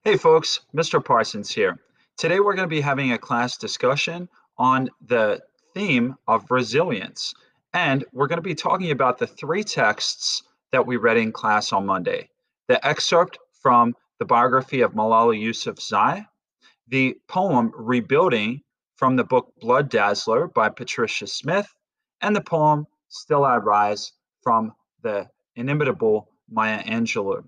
Hey folks, Mr. Parsons here. Today we're going to be having a class discussion on the theme of resilience. And we're going to be talking about the three texts that we read in class on Monday. The excerpt from the biography of Malala Yousafzai, the poem Rebuilding from the book Blood Dazzler by Patricia Smith, and the poem Still I Rise from the inimitable Maya Angelou.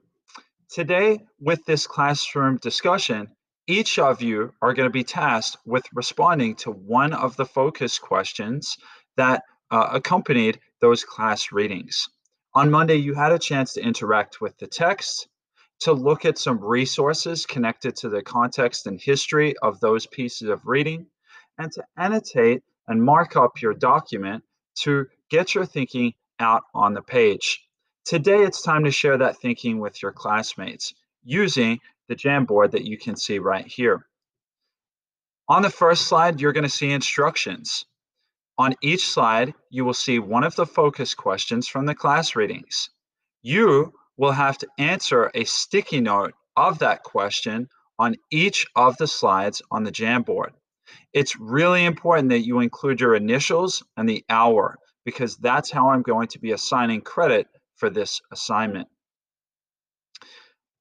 Today, with this classroom discussion, each of you are going to be tasked with responding to one of the focus questions that accompanied those class readings. On Monday, you had a chance to interact with the text, to look at some resources connected to the context and history of those pieces of reading, and to annotate and mark up your document to get your thinking out on the page. Today, it's time to share that thinking with your classmates using the Jamboard that you can see right here. On the first slide, you're going to see instructions. On each slide, you will see one of the focus questions from the class readings. You will have to answer a sticky note of that question on each of the slides on the Jamboard. It's really important that you include your initials and the hour because that's how I'm going to be assigning credit for this assignment.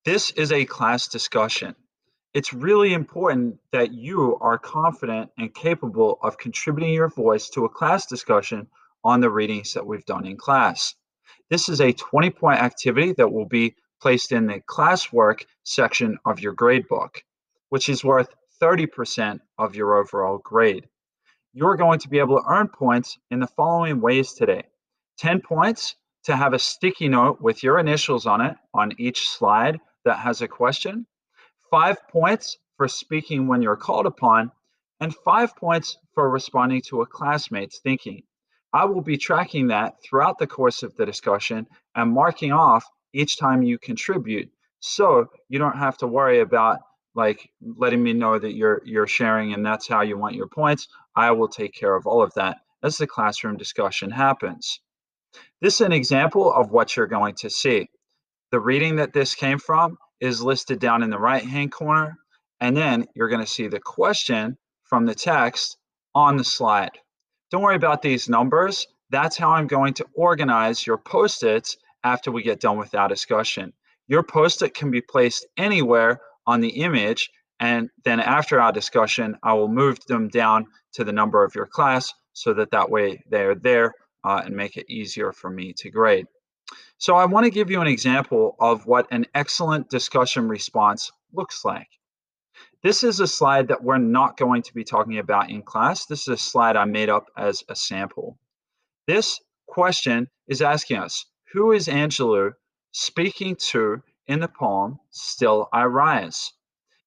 This is a class discussion. It's really important that you are confident and capable of contributing your voice to a class discussion on the readings that we've done in class. This is a 20-point activity that will be placed in the classwork section of your gradebook, which is worth 30% of your overall grade. You're going to be able to earn points in the following ways today. 10 points to have a sticky note with your initials on it on each slide that has a question, 5 points for speaking when you're called upon, and 5 points for responding to a classmate's thinking. I will be tracking that throughout the course of the discussion and marking off each time you contribute so you don't have to worry about like letting me know that you're sharing and that's how you want your points. I will take care of all of that as the classroom discussion happens. This is an example of what you're going to see. The reading that this came from is listed down in the right-hand corner, and then you're going to see the question from the text on the slide. Don't worry about these numbers. That's how I'm going to organize your Post-its after we get done with our discussion. Your Post-it can be placed anywhere on the image, and then after our discussion, I will move them down to the number of your class so that way they're there and make it easier for me to grade. So I want to give you an example of what an excellent discussion response looks like. This is a slide that we're not going to be talking about in class. This is a slide I made up as a sample. This question is asking us, who is Angelou speaking to in the poem, Still I Rise?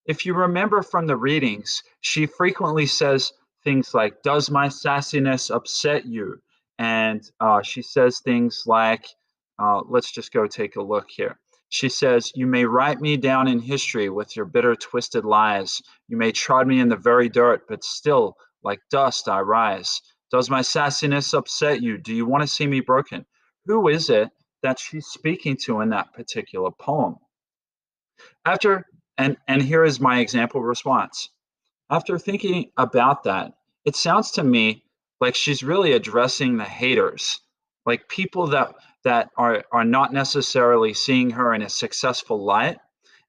If you remember from the readings, she frequently says things like, does my sassiness upset you? And she says things like, let's just go take a look here. She says, you may write me down in history with your bitter, twisted lies. You may trod me in the very dirt, but still, like dust, I rise. Does my sassiness upset you? Do you want to see me broken? Who is it that she's speaking to in that particular poem? And here is my example response. After thinking about that, it sounds to me like she's really addressing the haters, like people that are not necessarily seeing her in a successful light.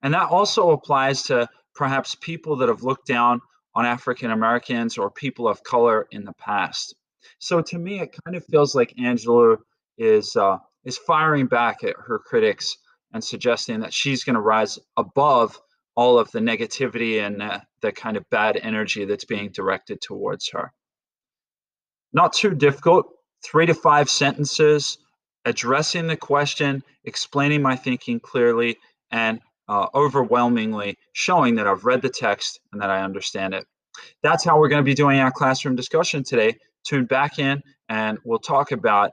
And that also applies to perhaps people that have looked down on African Americans or people of color in the past. So to me, it kind of feels like Angelou is firing back at her critics and suggesting that she's going to rise above all of the negativity and the kind of bad energy that's being directed towards her. Not too difficult, 3 to 5 sentences, addressing the question, explaining my thinking clearly, and overwhelmingly showing that I've read the text and that I understand it. That's how we're going to be doing our classroom discussion today. Tune back in and we'll talk about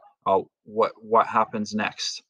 what happens next.